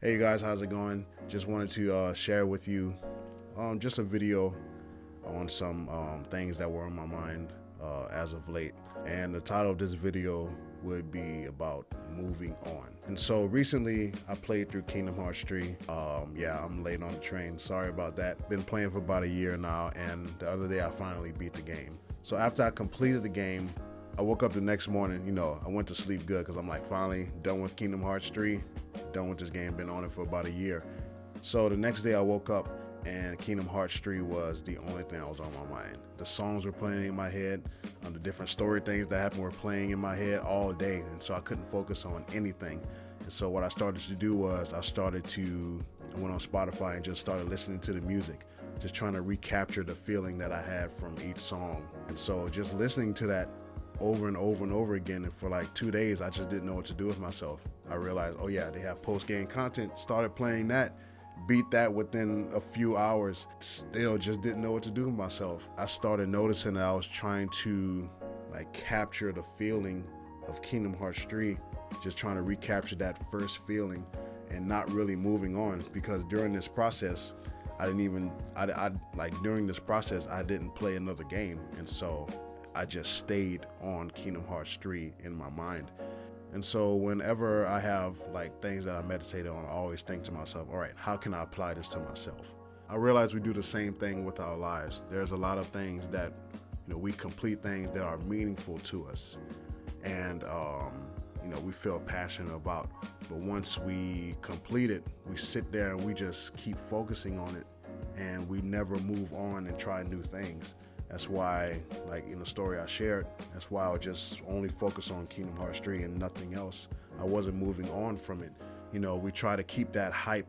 Hey you guys, how's it going? Just wanted to share with you just a video on some things that were on my mind as of late. And the title of this video would be about moving on. And so recently I played through Kingdom Hearts 3. Yeah, I'm late on the train. Sorry about that. Been playing for about a year now, and the other day I finally beat the game. So after I completed the game, I woke up the next morning, I went to sleep good because I'm like finally done with Kingdom Hearts 3, done with this game, been on it for about a year. So the next day I woke up and Kingdom Hearts 3 was the only thing that was on my mind. The songs were playing in my head, the different story things that happened were playing in my head all day, and so I couldn't focus on anything. And so what I started to do was I went on Spotify and just started listening to the music, just trying to recapture the feeling that I had from each song. And so just listening to that over and over and over again, and for like 2 days I just didn't know what to do with myself. I realized, oh yeah, they have post-game content, started playing that, beat that within a few hours, still just didn't know what to do with myself. I started noticing that I was trying to capture the feeling of Kingdom Hearts 3, just trying to recapture that first feeling and not really moving on, because during this process during this process I didn't play another game, and so I just stayed on Kingdom Hearts 3 in my mind. And so whenever I have things that I meditate on, I always think to myself, all right, how can I apply this to myself? I realize we do the same thing with our lives. There's a lot of things that, we complete things that are meaningful to us, and we feel passionate about. But once we complete it, we sit there and we just keep focusing on it, and we never move on and try new things. That's why, in the story I shared, that's why I would just only focus on Kingdom Hearts 3 and nothing else. I wasn't moving on from it. We try to keep that hype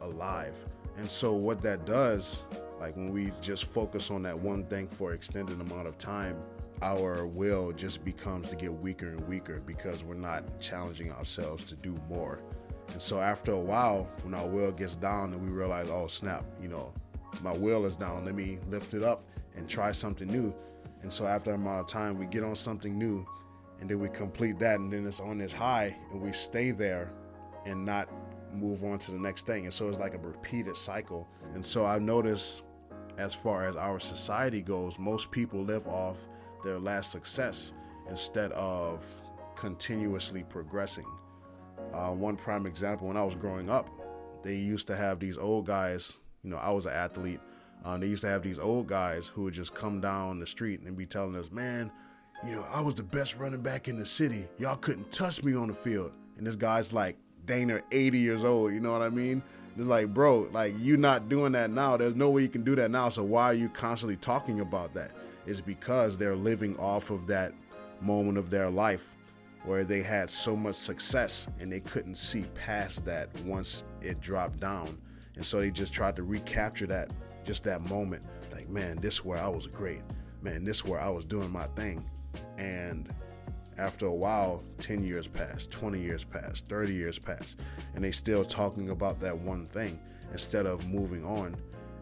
alive. And so what that does, when we just focus on that one thing for an extended amount of time, our will just becomes to get weaker and weaker because we're not challenging ourselves to do more. And so after a while, when our will gets down and we realize, oh snap, my will is down, let me lift it up and try something new. And so after a amount of time, we get on something new, and then we complete that, and then it's on this high, and we stay there and not move on to the next thing. And so it's like a repeated cycle. And so I've noticed, as far as our society goes, most people live off their last success instead of continuously progressing. One prime example, when I was growing up, they used to have these old guys, I was an athlete. They used to have these old guys who would just come down the street and be telling us, man, I was the best running back in the city. Y'all couldn't touch me on the field. And this guy's dang, 80 years old. You know what I mean? It's bro, you not doing that now. There's no way you can do that now. So why are you constantly talking about that? It's because they're living off of that moment of their life where they had so much success and they couldn't see past that once it dropped down. And so they just tried to recapture that, just that moment. Man, this is where I was great. Man, this is where I was doing my thing. And after a while, 10 years passed, 20 years passed, 30 years passed, and they still talking about that one thing instead of moving on.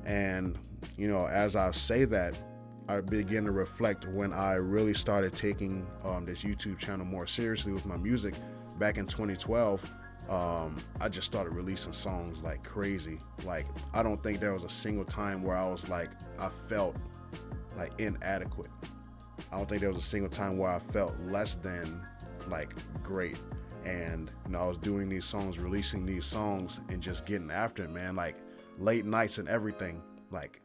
And, as I say that, I begin to reflect when I really started taking this YouTube channel more seriously with my music back in 2012. I just started releasing songs like crazy. I don't think there was a single time where I was I felt inadequate. I don't think there was a single time where I felt less than great. And I was doing these songs, releasing these songs, and just getting after it, man. Late nights and everything.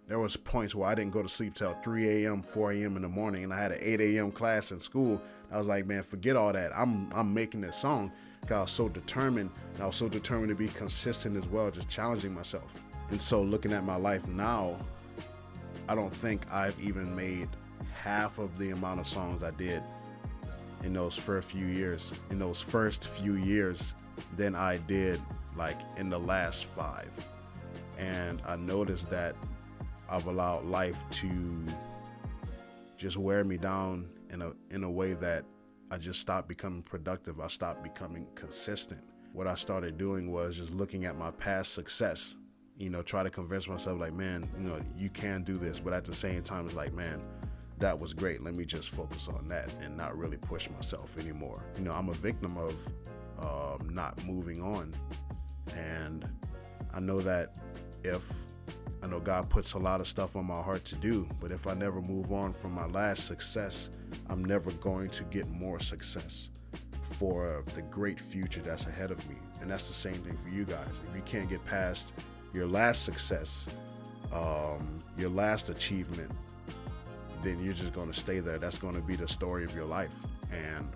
There was points where I didn't go to sleep till 3 a.m., 4 a.m. in the morning, and I had an 8 a.m. class in school. I was man, forget all that. I'm making this song. I was so determined, and I was so determined to be consistent as well, just challenging myself. And so looking at my life now, I don't think I've even made half of the amount of songs I did in those first few years, than I did in the last 5. And I noticed that I've allowed life to just wear me down in a way that I just stopped becoming productive. I stopped becoming consistent. What I started doing was just looking at my past success, try to convince myself man, you can do this. But at the same time, it's man, that was great. Let me just focus on that and not really push myself anymore. I'm a victim of not moving on. And I know that I know God puts a lot of stuff on my heart to do, but if I never move on from my last success, I'm never going to get more success for the great future that's ahead of me. And that's the same thing for you guys. If you can't get past your last success, your last achievement, then you're just going to stay there. That's going to be the story of your life. And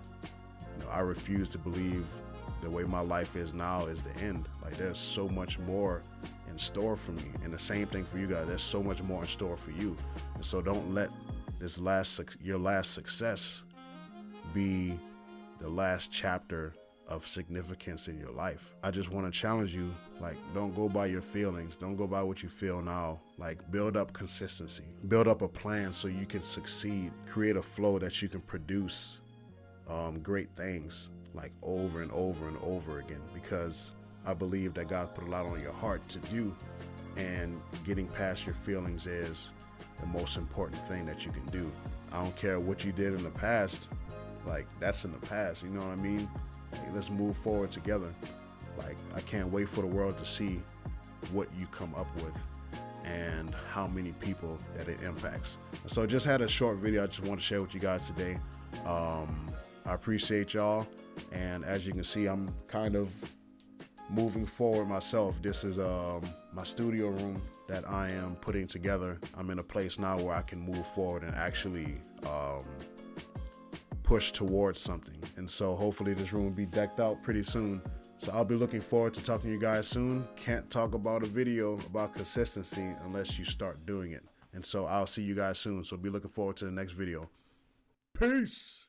I refuse to believe the way my life is now is the end. Like, there's so much more in store for me, and the same thing for you guys. There's so much more in store for you. And so don't let your last success be the last chapter of significance in your life. I just want to challenge you, like, don't go by your feelings. Don't go by what you feel now. Like, build up consistency. Build up a plan so you can succeed. Create a flow that you can produce great things, like, over and over and over again, because I believe that God put a lot on your heart to do, and getting past your feelings is the most important thing that you can do. I don't care what you did in the past. Like, that's in the past, you know what I mean? Like, let's move forward together. Like, I can't wait for the world to see what you come up with and how many people that it impacts. So just had a short video I just want to share with you guys today. I appreciate y'all, and as you can see, I'm kind of moving forward myself. This is my studio room that I am putting together. I'm in a place now where I can move forward and actually push towards something. And so hopefully this room will be decked out pretty soon. So I'll be looking forward to talking to you guys soon. Can't talk about a video about consistency unless you start doing it. And so I'll see you guys soon. So be looking forward to the next video. Peace.